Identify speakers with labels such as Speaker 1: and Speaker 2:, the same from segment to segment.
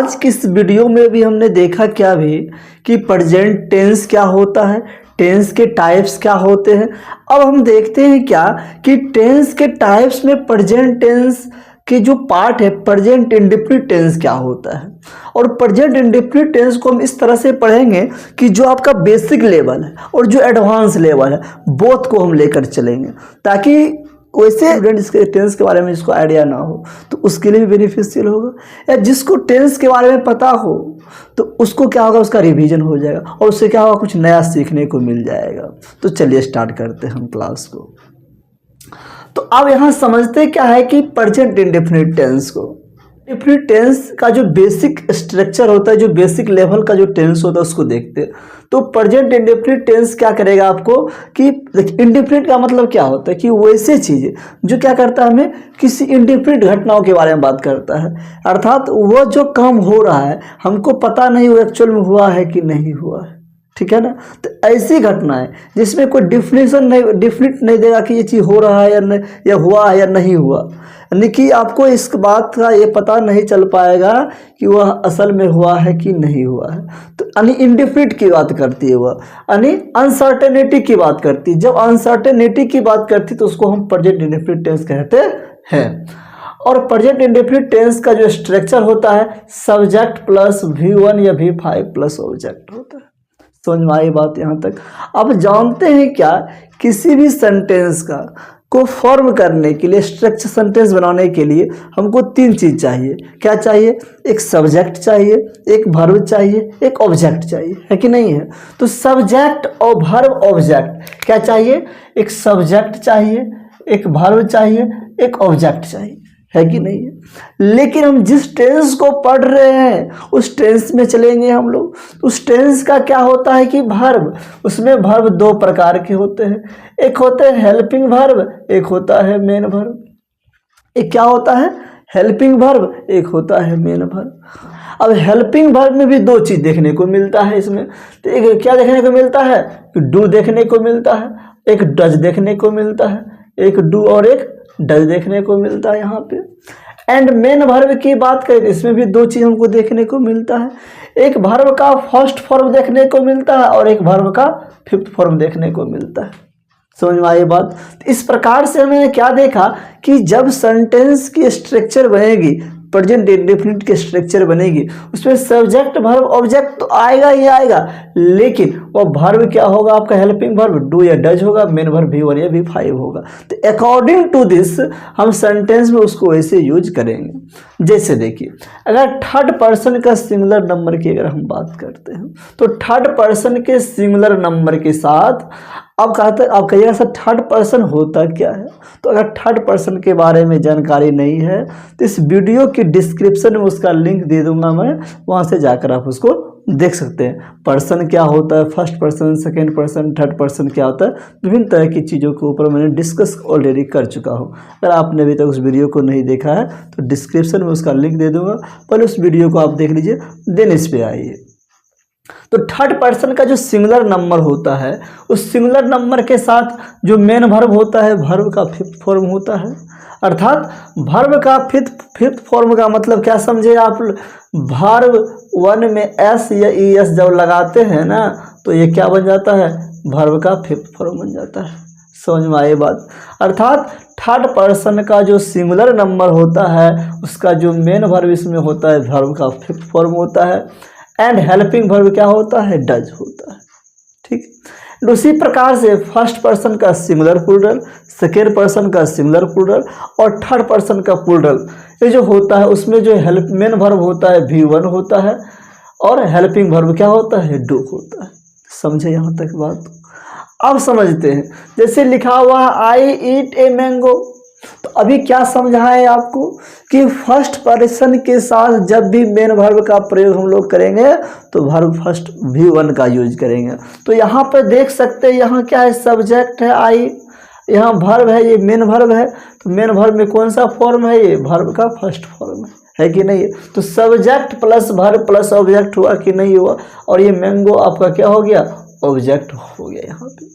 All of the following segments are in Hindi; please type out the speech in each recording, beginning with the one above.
Speaker 1: आज की इस वीडियो में भी हमने देखा क्या भी कि प्रेजेंट टेंस क्या होता है, टेंस के टाइप्स क्या होते हैं। अब हम देखते हैं क्या कि टेंस के टाइप्स में प्रेजेंट टेंस के जो पार्ट है प्रेजेंट इंडेफिनिट टेंस क्या होता है। और प्रेजेंट इंडेफिनिट टेंस को हम इस तरह से पढ़ेंगे कि जो आपका बेसिक लेवल है और जो एडवांस लेवल है बोथ को हम लेकर चलेंगे, ताकि वैसे स्टूडेंट इसके टेंस के बारे में जिसको आइडिया ना हो तो उसके लिए भी बेनिफिशियल होगा, या जिसको टेंस के बारे में पता हो तो उसको क्या होगा, उसका रिवीजन हो जाएगा और उससे क्या होगा, कुछ नया सीखने को मिल जाएगा। तो चलिए स्टार्ट करते हैं हम क्लास को। तो अब यहाँ समझते क्या है कि प्रेजेंट इंडेफिनिट टेंस को, इंडेफिनिट टेंस का जो बेसिक स्ट्रक्चर होता है, जो बेसिक लेवल का जो टेंस होता है उसको देखते हैं। तो प्रेजेंट इंडेफिनिट टेंस क्या करेगा आपको कि इंडेफिनिट का मतलब क्या होता है कि वैसे चीज़ें जो क्या करता है, हमें किसी इंडेफिनिट घटनाओं के बारे में बात करता है, अर्थात वो जो काम हो रहा है हमको पता नहीं वो एक्चुअल में हुआ है कि नहीं हुआ है, ठीक है ना। तो ऐसी घटना है जिसमें कोई डिफिनिट नहीं देगा कि ये चीज़ हो रहा है या नहीं, या हुआ है या नहीं हुआ, यानी कि आपको इस बात का ये पता नहीं चल पाएगा कि वह असल में हुआ है कि नहीं हुआ है। तो यानी इंडिफिनिट की बात करती है वह, यानी अनसर्टेनिटी की बात करती है। जब अनसर्टेनिटी की बात करती है तो उसको हम प्रेजेंट इंडेफिनिट टेंस कहते हैं। और प्रेजेंट इंडेफिनिट टेंस का जो स्ट्रक्चर होता है सब्जेक्ट प्लस V1 या V5 प्लस ऑब्जेक्ट होता है। समझ में आई बात यहाँ तक। अब जानते हैं क्या, किसी भी सेंटेंस का को फॉर्म करने के लिए, स्ट्रक्चर सेंटेंस बनाने के लिए हमको तीन चीज चाहिए। क्या चाहिए? एक सब्जेक्ट चाहिए, एक वर्ब चाहिए, एक ऑब्जेक्ट चाहिए, है कि नहीं है। तो सब्जेक्ट और वर्ब ऑब्जेक्ट क्या चाहिए? एक सब्जेक्ट चाहिए, एक वर्ब चाहिए, एक ऑब्जेक्ट चाहिए, है कि नहीं है। लेकिन हम जिस टेंस को पढ़ रहे हैं उस टेंस में चलेंगे हम लोग। उस टेंस का क्या होता है कि वर्ब, उसमें वर्ब दो प्रकार के होते हैं, एक होते हैं हेल्पिंग वर्ब, एक होता है मेन वर्ब। एक क्या होता है? हेल्पिंग वर्ब, एक होता है मेन वर्ब। अब हेल्पिंग वर्ब में भी दो चीज देखने को मिलता है इसमें। तो एक क्या देखने को मिलता है? डू देखने को मिलता है, एक डज देखने को मिलता है, एक डू और एक डज देखने को मिलता है यहाँ पे। एंड मेन वर्ब की बात करें तो इसमें भी दो चीज हमको देखने को मिलता है, एक वर्ब का फर्स्ट फॉर्म देखने को मिलता है और एक वर्ब का फिफ्थ फॉर्म देखने को मिलता है। समझ में आई बात। तो इस प्रकार से हमने क्या देखा कि जब सेंटेंस की स्ट्रक्चर बनेगी, प्रेजेंट इंडेफिनिट की स्ट्रक्चर बनेगी, उसमें सब्जेक्ट वर्ब ऑब्जेक्ट तो आएगा ही आएगा, लेकिन वो वर्ब क्या होगा आपका? हेल्पिंग वर्ब डू या डज होगा, मेन वर्ब V1 या V5 होगा। तो अकॉर्डिंग टू दिस हम सेंटेंस में उसको वैसे यूज करेंगे। जैसे देखिए, अगर थर्ड पर्सन का सिंगुलर नंबर की अगर हम बात करते हैं तो थर्ड पर्सन के सिंगुलर नंबर के साथ अब कहते हैं, आप कहिएगा सर थर्ड पर्सन होता क्या है। तो अगर थर्ड पर्सन के बारे में जानकारी नहीं है तो इस वीडियो की डिस्क्रिप्शन में उसका लिंक दे दूंगा मैं, वहां से जाकर आप उसको देख सकते हैं। पर्सन क्या होता है, first person, second person, third person क्या होता है, विभिन्न तरह की चीज़ों के ऊपर मैंने डिस्कस ऑलरेडी कर चुका हूँ। अगर आपने अभी तक उस वीडियो को नहीं देखा है तो डिस्क्रिप्शन में उसका लिंक दे दूंगा, पहले उस वीडियो को आप देख लीजिए, देन इस पे आइए। तो थर्ड पर्सन का जो सिंगुलर नंबर होता है उस सिंगुलर नंबर के साथ जो मेन वर्ब होता है, वर्ब का फिफ्थ फॉर्म होता है। अर्थात वर्ब का फिफ्थ फॉर्म का मतलब क्या समझे आप? वर्ब 1 में एस या ES जब लगाते हैं ना तो ये क्या बन जाता है? वर्ब का फिफ्थ फॉर्म बन जाता है। समझ में आई बात। अर्थात थर्ड पर्सन का जो सिंगुलर नंबर होता है उसका जो मेन वर्ब इसमें होता है वर्ब का फिफ्थ फॉर्म होता है, एंड हेल्पिंग वर्ब क्या होता है? डज होता है। ठीक। उसी प्रकार से फर्स्ट पर्सन का सिंगुलर प्लूरल, सेकेंड पर्सन का सिंगुलर प्लूरल और थर्ड पर्सन का प्लूरल, ये जो होता है उसमें जो हेल्प मेन वर्ब होता है V1 होता है और हेल्पिंग वर्ब क्या होता है? डू होता है। समझे यहाँ तक बात? अब समझते हैं, जैसे लिखा हुआ है आई ईट ए मैंगो। तो अभी क्या समझाएं आपको कि फर्स्ट पर्सन के साथ जब भी मेन वर्ब का प्रयोग हम लोग करेंगे तो वर्ब फर्स्ट V1 का यूज करेंगे। तो यहाँ पर देख सकते हैं, यहाँ क्या है? सब्जेक्ट है आई, यहाँ वर्ब है, ये मेन वर्ब है। तो मेन वर्ब में कौन सा फॉर्म है? ये वर्ब का फर्स्ट फॉर्म है कि नहीं? तो subject plus verb plus object हुआ कि नहीं हुआ? और ये मैंगो आपका क्या हो गया? ऑब्जेक्ट हो गया यहाँ पे।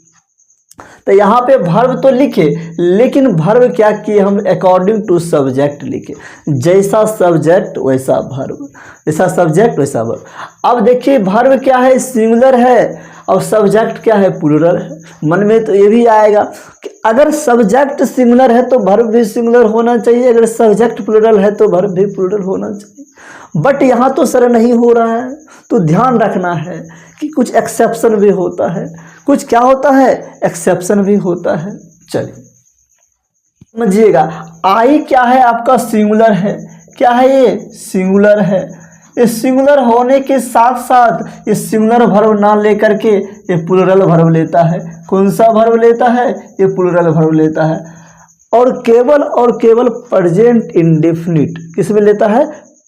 Speaker 1: तो यहाँ पे वर्ब तो लिखे, लेकिन वर्ब क्या किए हम, अकॉर्डिंग टू सब्जेक्ट लिखे। जैसा सब्जेक्ट वैसा वर्ब, जैसा सब्जेक्ट वैसा वर्ब। अब देखिए वर्ब क्या है, सिंगुलर है, और सब्जेक्ट क्या है, प्लूरल है। मन में तो ये भी आएगा कि अगर सब्जेक्ट सिंगुलर है तो वर्ब भी सिंगुलर होना चाहिए, अगर सब्जेक्ट प्लूरल है तो वर्ब भी प्लूरल होना चाहिए। बट यहाँ तो सर नहीं हो रहा है, तो ध्यान रखना है कि कुछ एक्सेप्शन भी होता है, कुछ क्या होता है, एक्सेप्शन भी होता है। चलिए समझिएगा, आई क्या है आपका, सिंगुलर है। क्या है ये, सिंगुलर है। इस सिंगुलर होने के साथ साथ ये सिंगुलर वर्ब ना लेकर के ये प्लूरल वर्ब लेता है। कौन सा वर्ब लेता है, ये प्लूरल वर्ब लेता है। और केवल प्रेजेंट इंडेफिनिट किस में लेता है,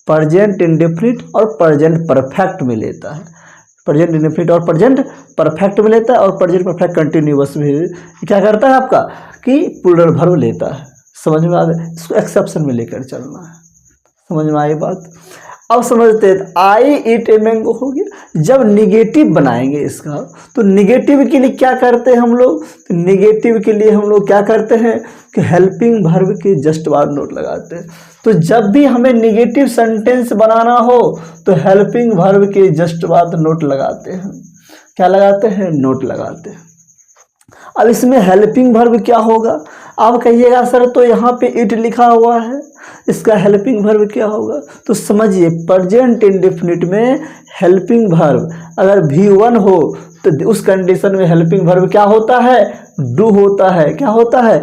Speaker 1: प्रेजेंट इंडेफिनिट और प्रेजेंट परफेक्ट में लेता है। प्रेजेंट इंडेफिनिट और प्रेजेंट परफेक्ट में लेता है, और प्रेजेंट परफेक्ट कंटिन्यूअस में क्या करता है आपका, कि प्लूरल वर्ब लेता है। समझ में आ गया, इसको एक्सेप्शन में लेकर चलना है। समझ में आई बात। अब समझते हैं, आई ईट ए मैंगो हो गया। जब निगेटिव बनाएंगे इसका, तो निगेटिव के लिए क्या करते हैं हम लोग, तो निगेटिव के लिए हम लोग क्या करते हैं कि हेल्पिंग वर्ब के जस्ट बाद नोट लगाते हैं। तो जब भी हमें निगेटिव सेंटेंस बनाना हो तो हेल्पिंग वर्ब के जस्ट बाद नोट लगाते हैं। क्या लगाते हैं, नोट लगाते हैं। अब इसमें हेल्पिंग वर्ब क्या होगा, आप कहिएगा सर तो यहाँ पे इट लिखा हुआ है, इसका हेल्पिंग वर्ब क्या होगा। तो समझिए, प्रेजेंट इंडेफिनिट में हेल्पिंग वर्ब अगर V1 हो तो उस कंडीशन में हेल्पिंग वर्ब क्या होता है, डू होता है। क्या होता है,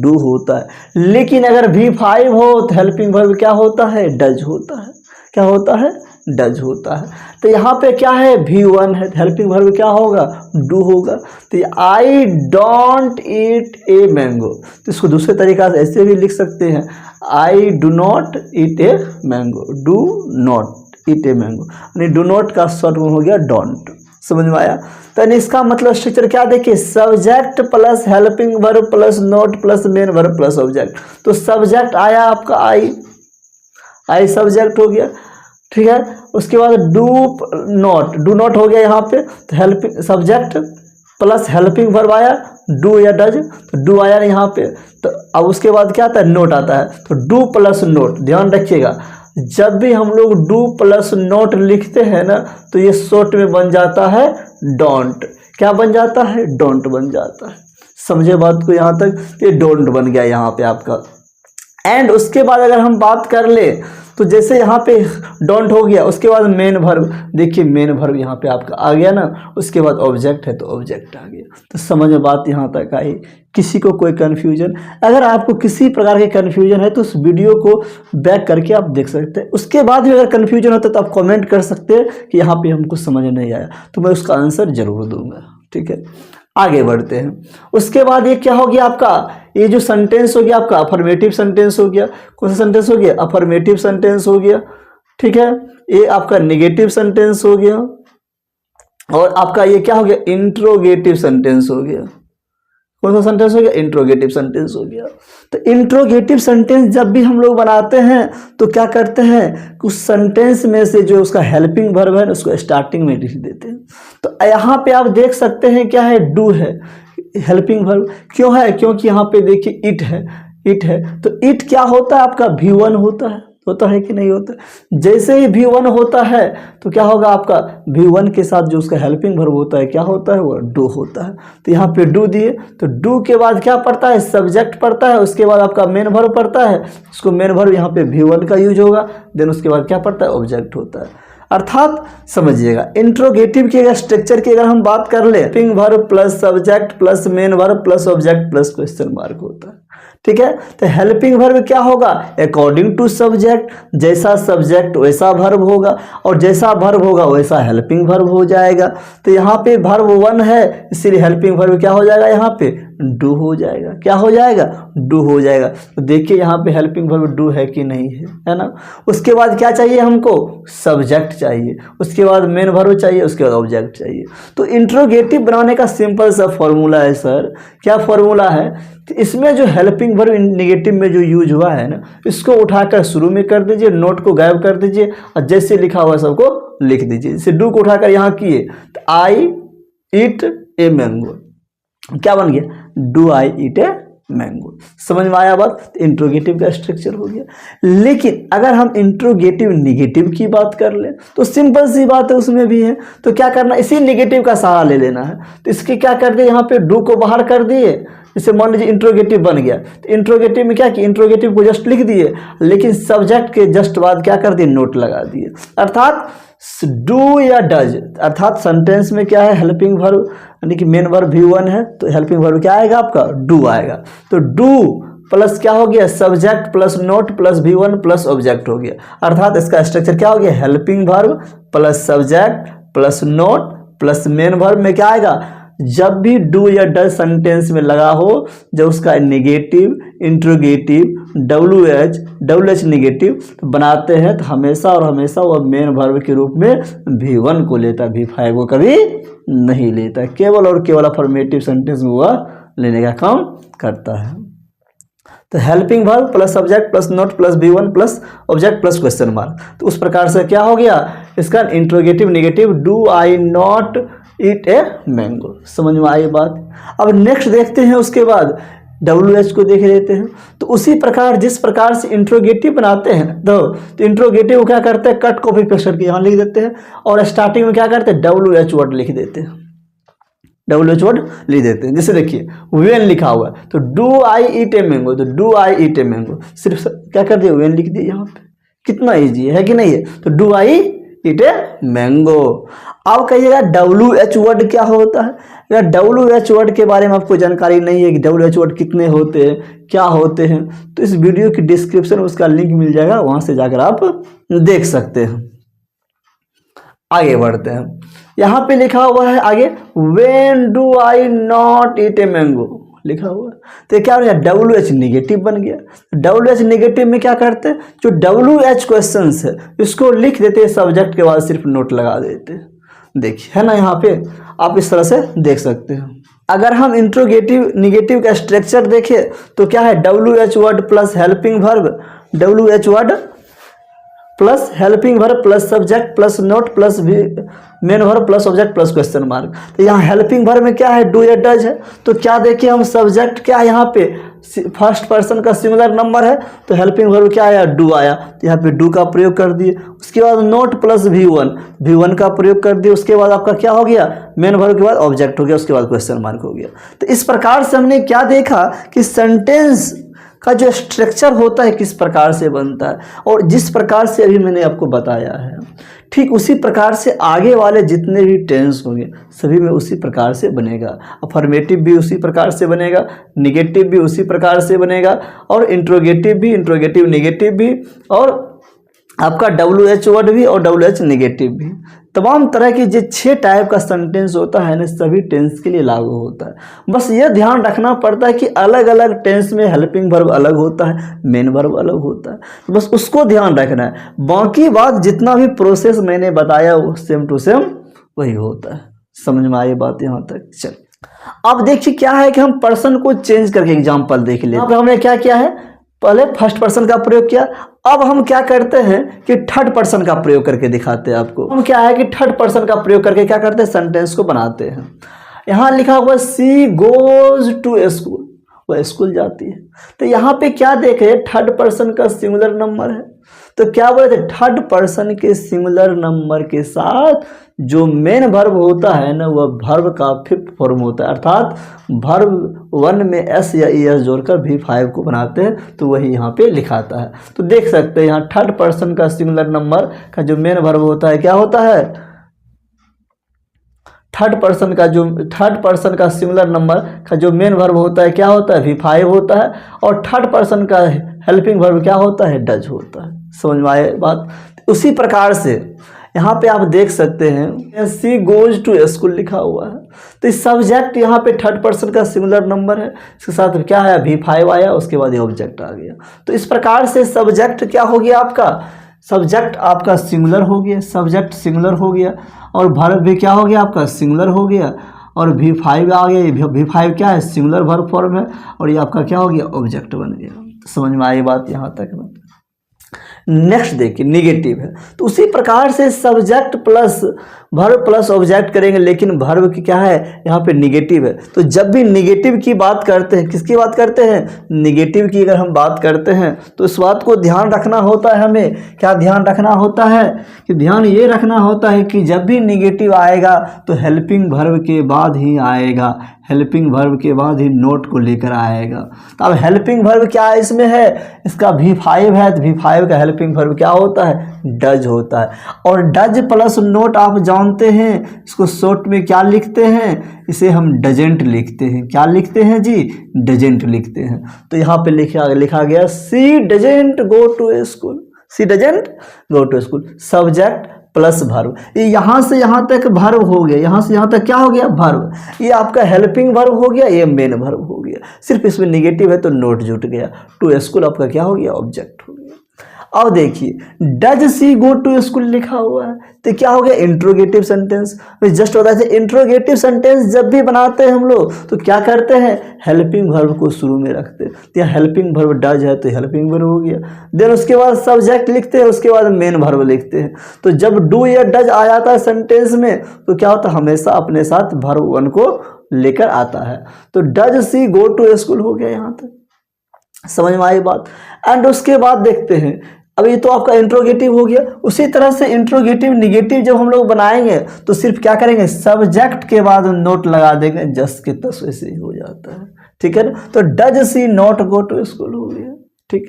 Speaker 1: डू होता है। लेकिन अगर V5 हो तो हेल्पिंग वर्ब क्या होता है, डज होता है। क्या होता है, डज होता है। तो यहाँ पे क्या है, V1 है, हेल्पिंग वर्ब क्या होगा, डू होगा। तो I don't eat a mango, तो इसको दूसरे तरीका से ऐसे भी लिख सकते हैं, I do not eat a mango, do not eat a mango, यानी डू नॉट का शॉर्ट फॉर्म हो गया डोंट। समझ में आया। तो इसका मतलब स्ट्रक्चर क्या देखिए, subject plus helping verb plus not plus main verb plus object. तो सब्जेक्ट आया आपका आई सब्जेक्ट हो गया, ठीक है। उसके बाद डू नॉट हो गया यहाँ पे, तो helping subject plus helping verb आया, डू या डज, तो डू आया यहाँ पे। तो अब उसके बाद क्या आता है, नोट आता है। तो डू प्लस नोट, ध्यान रखिएगा, जब भी हम लोग डू प्लस नोट लिखते हैं ना, तो ये शॉर्ट में बन जाता है डोंट। क्या बन जाता है, डोंट बन जाता है। समझे बात को यहाँ तक, ये डोंट बन गया यहाँ पे आपका। एंड उसके बाद अगर हम बात कर ले, तो जैसे यहाँ पे डोंट हो गया, उसके बाद मेन वर्ब, देखिए मेन वर्ब यहाँ पे आपका आ गया ना, उसके बाद ऑब्जेक्ट है तो ऑब्जेक्ट आ गया। तो समझ में बात यहाँ तक आई। किसी को कोई कन्फ्यूजन, अगर आपको किसी प्रकार के कन्फ्यूजन है तो उस वीडियो को बैक करके आप देख सकते हैं। उसके बाद भी अगर कन्फ्यूजन होता है तो आप कमेंट कर सकते हैं कि यहाँ पे हमको समझ नहीं आया, तो मैं उसका आंसर जरूर दूंगा। ठीक है, आगे बढ़ते हैं। उसके बाद ये क्या हो गया आपका, ये जो सेंटेंस हो गया आपका अफर्मेटिव सेंटेंस हो गया। कौन सा सेंटेंस हो गया, अफर्मेटिव सेंटेंस हो गया। ठीक है, ये आपका नेगेटिव सेंटेंस हो गया, और आपका ये क्या हो गया, इंट्रोगेटिव सेंटेंस हो गया। कौन सा सेंटेंस हो गया, इंट्रोगेटिव सेंटेंस हो गया। तो इंट्रोगेटिव सेंटेंस जब भी हम लोग बनाते हैं तो क्या करते हैं, उस सेंटेंस में से जो उसका हेल्पिंग वर्ब है उसको स्टार्टिंग में लिख देते हैं। तो यहाँ पे आप देख सकते हैं क्या है, डू है हेल्पिंग वर्ब। क्यों है, क्योंकि यहाँ पे देखिए इट है। तो इट क्या होता है आपका, V1 होता है कि नहीं होता। जैसे ही V1 होता है तो क्या होगा आपका, V1 के साथ जो उसका हेल्पिंग वर्ब होता है क्या होता है, वो डू होता है। तो यहाँ पे डू दिए, तो डू के बाद क्या पड़ता है, सब्जेक्ट पड़ता है, उसके बाद आपका मेन वर्ब पड़ता है, उसको मेन वर्ब यहाँ पे V1 का यूज होगा, देन उसके बाद क्या पड़ता है, ऑब्जेक्ट होता है। अर्थात समझिएगा, इंट्रोगेटिव के अगर स्ट्रक्चर की अगर हम बात कर ले, helping verb plus subject plus main verb plus object plus question mark होता है। ठीक है, तो हेल्पिंग वर्ब क्या होगा, अकॉर्डिंग टू सब्जेक्ट, जैसा सब्जेक्ट वैसा वर्ब होगा, और जैसा वर्ब होगा वैसा हेल्पिंग वर्ब हो जाएगा। तो यहाँ पे वर्ब 1 है, इसलिए हेल्पिंग वर्ब क्या हो जाएगा, यहाँ पे डू हो जाएगा। क्या हो जाएगा, डू हो जाएगा। तो देखिए यहाँ पे हेल्पिंग वर्ब डू है कि नहीं है ना। उसके बाद क्या चाहिए हमको, सब्जेक्ट चाहिए, उसके बाद मेन वर्ब चाहिए, उसके बाद ऑब्जेक्ट चाहिए। तो इंट्रोगेटिव बनाने का सिंपल सा फॉर्मूला है सर। क्या फॉर्मूला है, तो इसमें जो हेल्पिंग वर्ब नेगेटिव में जो यूज हुआ है ना, इसको उठाकर शुरू में कर दीजिए, नोट को गायब कर दीजिए, और जैसे लिखा हुआ सबको लिख दीजिए। जैसे डू को उठाकर यहाँ किए, तो आई ईट ए मैंगो, क्या बन गया, do I eat a mango. समझ में आया बात, इंट्रोगेटिव का स्ट्रक्चर हो गया। लेकिन अगर हम इंट्रोगेटिव निगेटिव की बात कर ले तो सिंपल सी बात है, उसमें भी है। तो क्या करना, इसी निगेटिव का सहारा ले लेना है। तो इसके क्या कर दिए, यहाँ पे डू को बाहर कर दिए, जैसे मान लीजिए इंट्रोगेटिव बन गया, तो इंट्रोगेटिव में क्या किया, इंट्रोगेटिव को जस्ट लिख दिए, लेकिन सब्जेक्ट के जस्ट बाद क्या कर दिए, नोट लगा दिए। अर्थात डू या डज, अर्थात सेंटेंस में क्या है, हेल्पिंग वर्ब यानी कि मेन वर्ब V1 है, तो हेल्पिंग वर्ब क्या आएगा आपका, डू आएगा। तो डू प्लस क्या हो गया, subject plus note plus V1 plus object हो गया। अर्थात इसका स्ट्रक्चर क्या हो गया, helping verb plus subject plus note plus main verb में क्या आएगा, जब भी डू या डज सेंटेंस में लगा हो, जब उसका नेगेटिव, इंट्रोगेटिव, WH नेगेटिव बनाते हैं, तो हमेशा और हमेशा वह मेन वर्ब के रूप में V1 को लेता है, V5 को कभी नहीं लेता। केवल और केवल अफर्मेटिव सेंटेंस में वह लेने का काम करता है। तो helping verb plus subject plus note plus V1 plus object plus question mark. तो उस प्रकार से क्या हो गया, इसका interrogative negative, do I not eat a mango. समझ में आई बात। अब नेक्स्ट देखते हैं, उसके बाद WH को देख लेते हैं। तो उसी प्रकार जिस प्रकार से इंट्रोगेटिव बनाते हैं, तो इंट्रोगेटिव को क्या करते हैं, कट कॉपी पेस्ट करके यहाँ लिख देते हैं, और स्टार्टिंग में क्या करते हैं, WH वर्ड लिख देते हैं, WH वर्ड लिख देते हैं। जैसे देखिए वेन लिखा हुआ है, तो do I eat a mango, तो do I eat a mango, सिर्फ क्या कर दिए, वेन लिख दिए यहाँ पे। कितना ईजी है कि नहीं है। तो do I eat a mango. अब कहिएगा WH वर्ड क्या होता है, या WH वर्ड के बारे में आपको जानकारी नहीं है कि WH वर्ड कितने होते हैं, क्या होते हैं, तो इस वीडियो की डिस्क्रिप्शन में उसका लिंक मिल जाएगा, वहां से जाकर आप देख सकते हैं। आगे बढ़ते हैं, यहाँ पे लिखा हुआ है आगे, when do I not eat a mango लिखा हुआ है। तो क्या हो गया, WH निगेटिव बन गया। WH निगेटिव में क्या करते हैं, जो WH क्वेश्चंस है इसको लिख देते हैं, सब्जेक्ट के बाद सिर्फ नोट लगा देते हैं। देखिए है ना, यहाँ पे आप इस तरह से देख सकते हैं। अगर हम इंट्रोगेटिव निगेटिव का स्ट्रक्चर देखें तो क्या है, WH word plus helping verb, WH word plus helping verb plus subject plus note plus main verb plus object plus question mark. तो यहाँ हेल्पिंग वर्ब में क्या है, डू या डज है। तो क्या देखिए हम, सब्जेक्ट क्या है यहाँ पे, फर्स्ट पर्सन का सिंगुलर नंबर है, तो हेल्पिंग वर्ब क्या आया, डू आया, तो यहाँ पे डू का प्रयोग कर दिए। उसके बाद नोट प्लस V1 का प्रयोग कर दिए। उसके बाद आपका क्या हो गया, मेन वर्ब के बाद ऑब्जेक्ट हो गया, उसके बाद क्वेश्चन मार्क हो गया। तो इस प्रकार से हमने क्या देखा कि सेंटेंस का जो स्ट्रक्चर होता है किस प्रकार से बनता है, और जिस प्रकार से अभी मैंने आपको बताया है, ठीक उसी प्रकार से आगे वाले जितने भी टेंस होंगे सभी में उसी प्रकार से बनेगा। अफर्मेटिव भी उसी प्रकार से बनेगा, निगेटिव भी उसी प्रकार से बनेगा, और इंट्रोगेटिव भी, इंट्रोगेटिव निगेटिव भी, और आपका WH वर्ड भी और WH निगेटिव भी। तमाम तरह की जो 6 टाइप का सेंटेंस होता है ना, सभी टेंस के लिए लागू होता है। बस ये ध्यान रखना पड़ता है कि अलग अलग टेंस में हेल्पिंग वर्ब अलग होता है, मेन वर्ब अलग होता है, तो बस उसको ध्यान रखना है। बाकी बात जितना भी प्रोसेस मैंने बताया वो सेम टू सेम वही होता है। समझ में आई बात यहाँ तक। चल अब देखिए क्या है कि हम पर्सन को चेंज करके एग्जाम्पल देख लेते हैं। अब हमने क्या किया है, पहले फर्स्ट पर्सन का प्रयोग किया, अब हम क्या करते हैं कि थर्ड पर्सन का प्रयोग करके दिखाते हैं आपको। हम क्या है कि थर्ड पर्सन का प्रयोग करके क्या करते हैं, सेंटेंस को बनाते हैं। यहाँ लिखा हुआ सी गोज टू स्कूल, वह स्कूल जाती है। तो यहाँ पे क्या देखे, थर्ड पर्सन का सिंगुलर नंबर है, तो क्या बोले थे, थर्ड पर्सन के सिंगुलर नंबर के साथ जो मेन वर्ब होता है ना, वह वर्ब का 5th फॉर्म होता है। अर्थात वर्ब 1 में S या ES जोड़कर V5 को बनाते हैं, तो वही यहाँ पे लिखाता है। तो देख सकते हैं यहाँ थर्ड पर्सन का सिंगुलर नंबर का जो मेन वर्ब होता है क्या होता है, थर्ड पर्सन का सिंगुलर नंबर का जो मेन वर्ब होता है क्या होता है, V5 होता है, और थर्ड पर्सन का हेल्पिंग वर्ब क्या होता है, डज होता है। समझ में आए बात। उसी प्रकार से यहाँ पे आप देख सकते हैं सी गोज टू स्कूल लिखा हुआ है, तो इस सब्जेक्ट यहाँ पे थर्ड पर्सन का सिंगुलर नंबर है, इसके साथ क्या है, V5 आया, उसके बाद ये ऑब्जेक्ट आ गया। तो इस प्रकार से सब्जेक्ट क्या हो गया आपका, सब्जेक्ट आपका सिंगुलर हो गया, सब्जेक्ट सिंगुलर हो गया, और वर्ब भी क्या हो गया आपका, सिंगुलर हो गया, और V5 आ गया। V5 क्या है, सिंगुलर वर्ब फॉर्म है, और ये आपका क्या हो गया, ऑब्जेक्ट बन गया। समझ में आई बात यहाँ तक में। नेक्स्ट देखिए निगेटिव है, तो उसी प्रकार से subject plus verb plus object करेंगे, लेकिन वर्ब की क्या है यहाँ पे निगेटिव है। तो जब भी निगेटिव की बात करते हैं, किसकी बात करते हैं, निगेटिव की अगर हम बात करते हैं, तो इस बात को ध्यान रखना होता है। हमें क्या ध्यान रखना होता है कि ध्यान ये रखना होता है कि जब भी निगेटिव आएगा तो हेल्पिंग वर्ब के बाद ही आएगा, हेल्पिंग वर्ब के बाद ही नोट को लेकर आएगा। तो अब हेल्पिंग वर्ब क्या है इसमें है, इसका V5 है, तो V5 का हेल्पिंग वर्ब क्या होता है, डज होता है। और डज प्लस नोट आप जानते हैं, इसको शॉर्ट में क्या लिखते हैं, इसे हम डजेंट लिखते हैं। क्या लिखते हैं जी, डजेंट लिखते हैं। तो यहाँ पे लिखा गया she doesn't go to school, she doesn't go to school, subject plus verb. ये यहाँ से यहाँ तक वर्ब हो गया, यहाँ से यहाँ तक क्या हो गया, वर्ब। ये आपका हेल्पिंग वर्ब हो गया, ये मेन वर्ब हो गया। सिर्फ इसमें निगेटिव है तो नोट जुट गया। टू स्कूल आपका क्या हो गया, ऑब्जेक्ट हो गया। अब देखिए does she go to school लिखा हुआ है, तो क्या हो गया, इंट्रोगेटिव सेंटेंस। जस्ट होता है इंट्रोगेटिव सेंटेंस जब भी बनाते हैं हम लोग तो क्या करते हैं, हेल्पिंग वर्ब को शुरू में रखते हैं। तो यहाँ हेल्पिंग वर्ब डज है तो हेल्पिंग वर्ब हो गया। देन उसके बाद सब्जेक्ट लिखते हैं, उसके बाद मेन वर्ब लिखते हैं। तो जब डू या डज आ जाता है सेंटेंस में तो क्या होता है, हमेशा अपने साथ वर्ब वन को लेकर आता है। तो does she go to school हो गया, यहाँ तक समझ में आई बात। एंड उसके बाद देखते हैं, अब ये तो आपका इंट्रोगेटिव हो गया। उसी तरह से इंट्रोगेटिव निगेटिव जब हम लोग बनाएंगे तो सिर्फ क्या करेंगे, सब्जेक्ट के बाद नोट लगा देंगे, जस्ट के तस वैसे ही हो जाता है, ठीक है ना। तो does she not go to school हो गया, ठीक।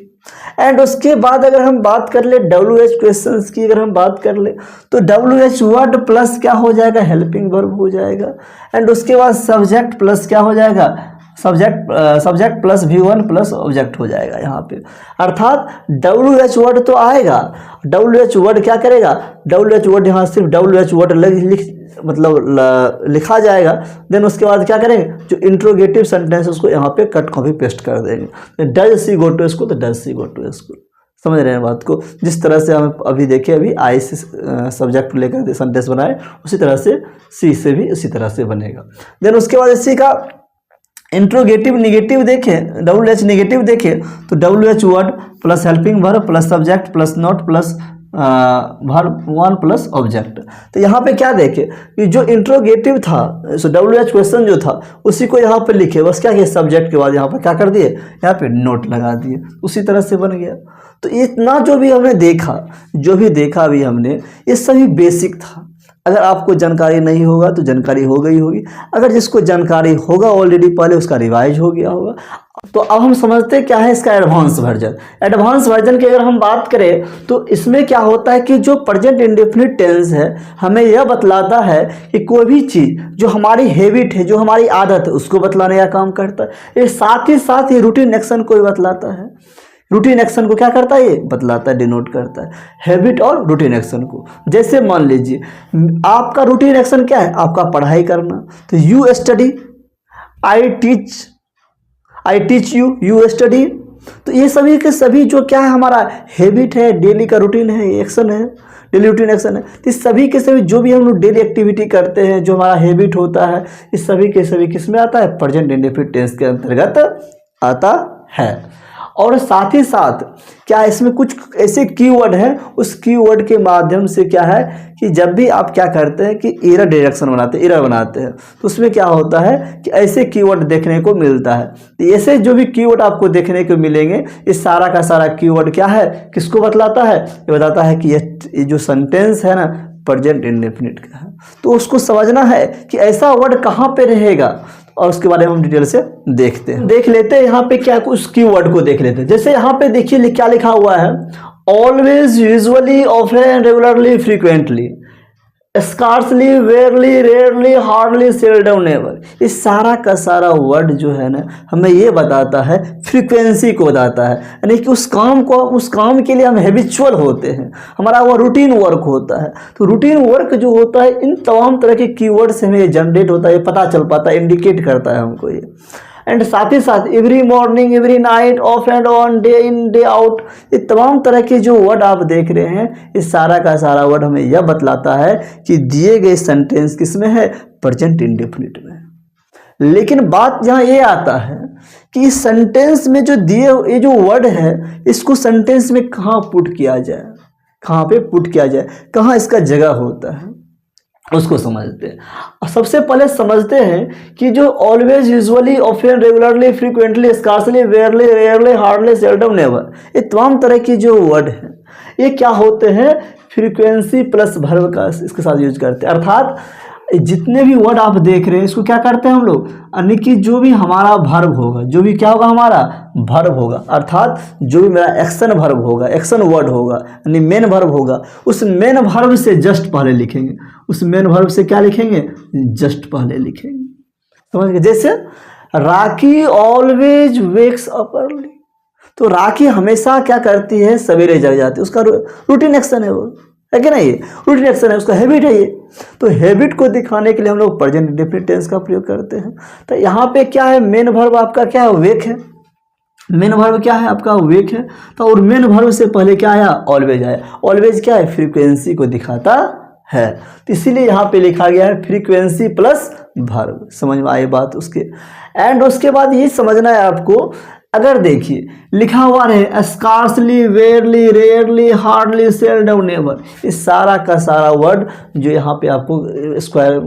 Speaker 1: एंड उसके बाद अगर हम बात कर ले WH क्वेश्चंस की, अगर हम बात कर ले तो WH वर्ड प्लस क्या हो जाएगा, हेल्पिंग वर्ब हो जाएगा। एंड उसके बाद सब्जेक्ट प्लस क्या हो जाएगा, subject plus V1 plus object हो जाएगा यहाँ पे। अर्थात WH वर्ड तो आएगा, WH वर्ड क्या करेगा, WH वर्ड यहाँ सिर्फ WH वर्ड लिखा जाएगा। देन उसके बाद क्या करेंगे, जो इंट्रोगेटिव सेंटेंस उसको यहाँ पे कट कॉपी पेस्ट कर देंगे। Does she go to school तो does she go to school, समझ रहे हैं बात को। जिस तरह से हम अभी देखे, अभी आई से सब्जेक्ट लेकर सेंटेंस बनाए, उसी तरह से सी से भी उसी तरह से बनेगा। देन उसके बाद इसी का इंट्रोगेटिव निगेटिव देखें, WH निगेटिव देखें तो WH word plus helping verb plus subject plus note plus verb one plus object. तो यहाँ पे क्या देखें कि जो इंट्रोगेटिव था, सो WH क्वेश्चन जो था उसी को यहाँ पे लिखे, बस क्या किया, सब्जेक्ट के बाद यहाँ पर क्या कर दिए, यहाँ पे नोट लगा दिए, उसी तरह से बन गया। तो इतना जो भी हमने देखा, अभी हमने, ये सभी बेसिक था। अगर आपको जानकारी नहीं होगा तो जानकारी हो गई होगी, अगर जिसको जानकारी होगा ऑलरेडी पहले उसका रिवाइज हो गया होगा। तो अब हम समझते हैं क्या है इसका एडवांस वर्जन। एडवांस वर्जन की अगर हम बात करें तो इसमें क्या होता है कि जो प्रेजेंट इंडेफिनिट टेंस है हमें यह बतलाता है कि कोई भी चीज़ जो हमारी हैबिट है, जो हमारी आदत है, उसको बतलाने का काम करता है। ये साथ ही साथ ये रूटीन एक्शन को भी बतलाता है। रूटीन एक्शन को क्या करता है, ये बतलाता है, डिनोट करता है हैबिट और रूटीन एक्शन को। जैसे मान लीजिए आपका रूटीन एक्शन क्या है, आपका पढ़ाई करना, तो you study, I teach you, you study. तो ये सभी के सभी जो क्या है, हमारा हैबिट है, डेली का रूटीन है, एक्शन है, डेली रूटीन एक्शन है। तो इस सभी के सभी जो भी हम लोग डेली एक्टिविटी करते हैं, जो हमारा हैबिट होता है, इस सभी के सभी किस में आता है, प्रेजेंट इंडेफिनिट टेंस के अंतर्गत आता है। और साथ ही साथ क्या इसमें कुछ ऐसे कीवर्ड हैं, उस कीवर्ड के माध्यम से क्या है कि जब भी आप क्या करते हैं कि एरर डायरेक्शन बनाते हैं तो उसमें क्या होता है कि ऐसे कीवर्ड देखने को मिलता है। तो ऐसे जो भी कीवर्ड आपको देखने को मिलेंगे, इस सारा का सारा कीवर्ड क्या है, किसको बतलाता है, ये बताता है कि ये जो सेंटेंस है ना प्रेजेंट इंडेफिनिट का है। तो उसको समझना है कि ऐसा वर्ड कहाँ पे रहेगा, और उसके बारे में हम डिटेल से देख लेते हैं। यहाँ पे क्या कुछ कीवर्ड को देख लेते हैं। जैसे यहाँ पे देखिए क्या लिखा हुआ है, always, usually, often, regularly, frequently, scarcely, barely, rarely, hardly, seldom, never. इस सारा का सारा वर्ड जो है ना हमें ये बताता है, फ्रीक्वेंसी को बताता है, यानी कि उस काम के लिए हम हैबिचुअल होते हैं, हमारा वो रूटीन वर्क होता है। तो रूटीन वर्क जो होता है इन तमाम तरह के कीवर्ड से हमें जनरेट होता है, ये पता चल पाता है, इंडिकेट करता है हमको ये। एंड साथ ही साथ every morning, every night, off and on, day in day out, ये तमाम तरह के जो वर्ड आप देख रहे हैं, इस सारा का सारा वर्ड हमें यह बतलाता है कि दिए गए सेंटेंस किस में है, प्रेजेंट इंडेफिनिट में। लेकिन बात यहाँ ये आता है कि इस सेंटेंस में जो दिए ये जो वर्ड है इसको सेंटेंस में कहाँ पुट किया जाए, कहाँ पे पुट किया जाए, कहाँ इसका जगह होता है, उसको समझते हैं। और सबसे पहले समझते हैं कि जो always, usually, often, regularly, frequently, scarcely, barely, rarely, hardly, seldom, never, ये तमाम तरह की जो वर्ड हैं ये क्या होते हैं, फ्रीक्वेंसी प्लस वर्ब का इसके साथ यूज करते हैं। अर्थात जितने भी वर्ड आप देख रहे हैं इसको क्या करते हैं हम लोग, यानी कि जो भी हमारा वर्ब होगा, जो भी क्या होगा हमारा वर्ब होगा, अर्थात जो भी मेरा एक्शन वर्ब होगा, एक्शन वर्ड होगा, यानी मेन वर्ब होगा, उस मेन वर्ब से जस्ट पहले लिखेंगे, उस मेन वर्ब से क्या लिखेंगे, जस्ट पहले लिखेंगे। समझ गए? जैसे राखी ऑलवेज वेक्स अप अर्ली, तो राखी हमेशा क्या करती है, सवेरे जग जाती है, उसका रूटीन एक्शन है, वो है कि नहीं, रूटीन एक्शन है, उसका हैबिट है ये। तो हैबिट को दिखाने के लिए हम लोग प्रेजेंट इंडेफिनिट टेंस का प्रयोग करते हैं। तो यहाँ पे क्या है, मेन वर्ब आपका क्या है, वेक है, मेन वर्ब क्या है आपका, वेक है। तो और मेन वर्ब से पहले क्या आया, ऑलवेज आया। ऑलवेज क्या है, फ्रीक्वेंसी को दिखाता है, तो इसीलिए यहाँ पे लिखा गया है फ्रीक्वेंसी प्लस वर्ब। समझ में आई बात उसके। एंड उसके बाद ये समझना है आपको, अगर देखिए लिखा हुआ है scarcely, barely, rarely, hardly, seldom, never, इस सारा का सारा वर्ड जो यहाँ पे आपको स्क्वायर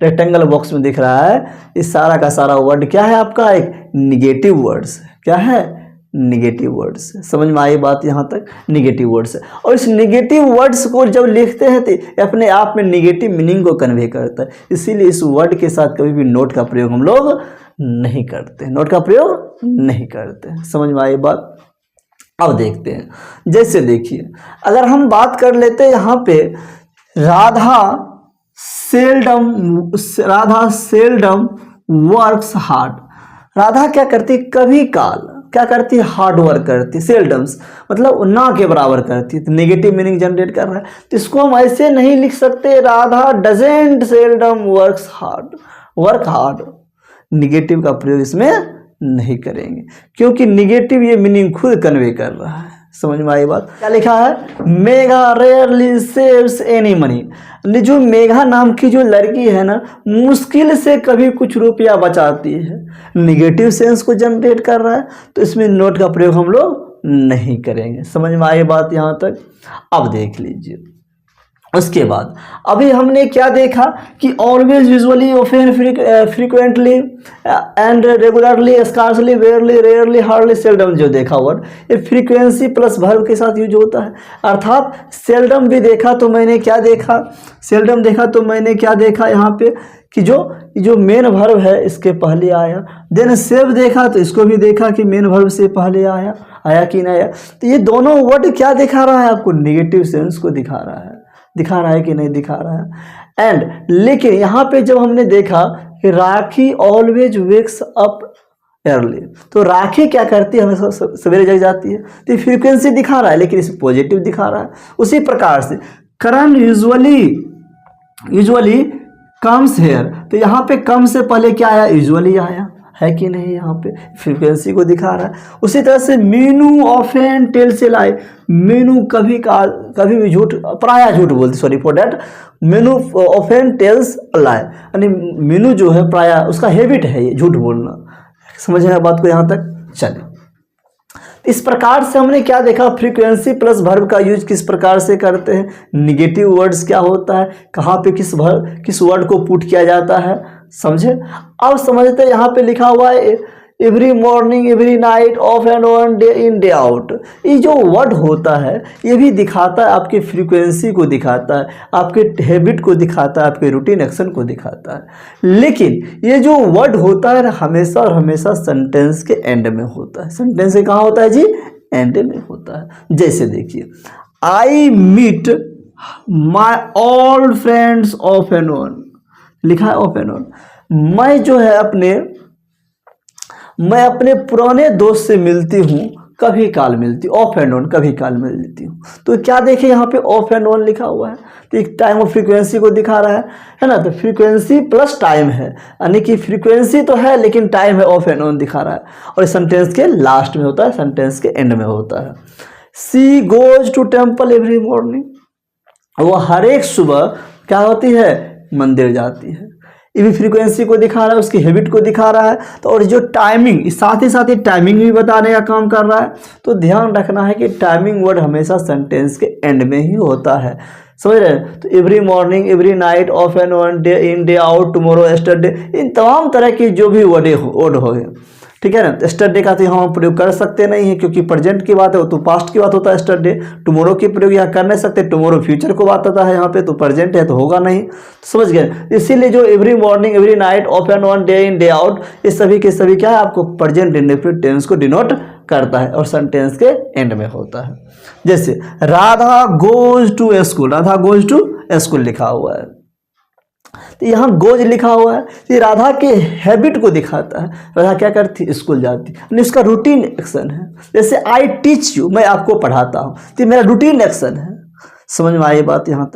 Speaker 1: रेक्टेंगल बॉक्स में दिख रहा है, इस सारा का सारा वर्ड क्या है आपका, एक निगेटिव वर्ड्स। क्या है, निगेटिव वर्ड्स। समझ में आई बात यहाँ तक, निगेटिव वर्ड्स है। और इस निगेटिव वर्ड्स को जब लिखते हैं तो अपने आप में निगेटिव मीनिंग को कन्वे करता है, इसीलिए इस वर्ड के साथ कभी भी नोट का प्रयोग हम लोग नहीं करते, नोट का प्रयोग नहीं करते। समझ में आई बात। अब देखते हैं, जैसे देखिए अगर हम बात कर लेते हैं यहाँ पे Radha seldom works hard. Radha क्या करती, कभी काल क्या करती, हार्ड वर्क करती, सेल्डम्स मतलब ना के बराबर करती, तो नेगेटिव मीनिंग जनरेट कर रहा है। तो इसको हम ऐसे नहीं लिख सकते, Radha doesn't seldom works hard, work hard, negative का प्रयोग इसमें नहीं करेंगे, क्योंकि निगेटिव ये मीनिंग खुद कन्वे कर रहा है। समझ में आई बात। क्या लिखा है, Megha rarely saves any money, जो मेघा नाम की जो लड़की है ना, मुश्किल से कभी कुछ रुपया बचाती है, निगेटिव सेंस को जनरेट कर रहा है, तो इसमें नोट का प्रयोग हम लोग नहीं करेंगे। समझ में आई बात यहाँ तक। अब देख लीजिए उसके बाद अभी हमने क्या देखा कि always, usually, often, frequently and regularly, scarcely, barely, rarely, hardly, seldom जो देखा वर्ड, ये फ्रीक्वेंसी प्लस वर्ब के साथ यूज होता है। अर्थात सेल्डम भी देखा तो मैंने क्या देखा, सेल्डम देखा तो मैंने क्या देखा यहाँ पे कि जो मेन वर्ब है इसके पहले आया। देन सेव देखा तो इसको भी देखा कि मेन वर्ब से पहले आया कि नहीं आया। तो ये दोनों वर्ड क्या दिखा रहा है आपको, निगेटिव सेंस को दिखा रहा है कि नहीं दिखा रहा है। एंड लेकिन यहाँ पे जब हमने देखा कि राखी ऑलवेज वेक्स अप अर्ली, तो राखी क्या करती है, हमेशा सवेरे जग जाती है, तो ये फ्रीक्वेंसी दिखा रहा है, लेकिन इसे पॉजिटिव दिखा रहा है। उसी प्रकार से करण यूजुअली कम्स हेयर, तो यहाँ पे कम से पहले क्या आया, यूजुअली आया है कि नहीं, यहाँ पे फ्रीक्वेंसी को दिखा रहा है। उसी तरह से Meenu often tells a lie, Meenu कभी भी झूठ, प्राय झूठ बोलती, sorry for that, Meenu often tells a lie, यानी मीनू जो है प्राय उसका हैबिट है ये झूठ बोलना। समझ रहे बात को यहाँ तक। चलिए इस प्रकार से हमने क्या देखा, फ्रीक्वेंसी प्लस वर्ब का यूज किस प्रकार से करते हैं, निगेटिव वर्ड्स क्या होता है, कहाँ पे किस वर्ड को पुट किया जाता है, समझे। अब समझते हैं यहाँ पे लिखा हुआ है every morning, every night, off and on, day in day out. ये जो वर्ड होता है ये भी दिखाता है आपकी फ्रीक्वेंसी को दिखाता है, आपके हैबिट को दिखाता है, आपके रूटीन एक्शन को दिखाता है। लेकिन ये जो वर्ड होता है हमेशा और हमेशा सेंटेंस के एंड में होता है। सेंटेंस के कहाँ होता है जी, एंड में होता है। जैसे देखिए I meet my old friends off and on, लिखा है ऑफ एंड ऑन, मैं अपने पुराने दोस्त से मिलती हूँ, कभी काल मिलती, ऑफ एंड ऑन कभी काल मिलती हूँ। तो क्या देखें यहाँ पे ऑफ एंड ऑन लिखा हुआ है, तो एक टाइम और फ्रीक्वेंसी को दिखा रहा है ना। तो फ्रीक्वेंसी प्लस टाइम है, यानी कि फ्रीक्वेंसी तो है लेकिन टाइम है, ऑफ एंड ऑन दिखा रहा है। और सेंटेंस के लास्ट में होता है, सेंटेंस के एंड में होता है। She goes to temple every morning, वो हर एक सुबह क्या होती है, मंदिर जाती है। ये भी फ्रीक्वेंसी को दिखा रहा है, उसकी हैबिट को दिखा रहा है। तो और जो टाइमिंग, साथ ही टाइमिंग भी बताने का काम कर रहा है। तो ध्यान रखना है कि टाइमिंग वर्ड हमेशा सेंटेंस के एंड में ही होता है, समझ रहे हैं। तो every morning, every night, off and on, day in day out, tomorrow, yesterday, इन तमाम तरह की जो भी वर्ड हो गए, ठीक है ना। यस्टरडे का तो यहाँ हम प्रयोग कर सकते नहीं है क्योंकि प्रेजेंट की बात है, वो तो पास्ट की बात होता है यस्टरडे। टुमारो की प्रयोग यहाँ कर नहीं सकते, टुमारो फ्यूचर को बात आता है, यहाँ पे तो प्रेजेंट है तो होगा नहीं, तो समझ गए। इसीलिए जो every morning, every night, off and on, day in day out, ये सभी के सभी क्या है, आपको प्रेजेंट इंडेफिनिट टेंस को डिनोट करता है और सेंटेंस के एंड में होता है। जैसे Radha goes to school, Radha goes to school लिखा हुआ है, तो यहाँ गोज लिखा हुआ है, ये राधा के हैबिट को दिखाता है। राधा क्या करती, स्कूल जाती, इसका रूटीन एक्शन है। जैसे आई टीच यू, मैं आपको पढ़ाता हूँ, तो मेरा रूटीन एक्शन है। समझ में आई बात यहाँ तक?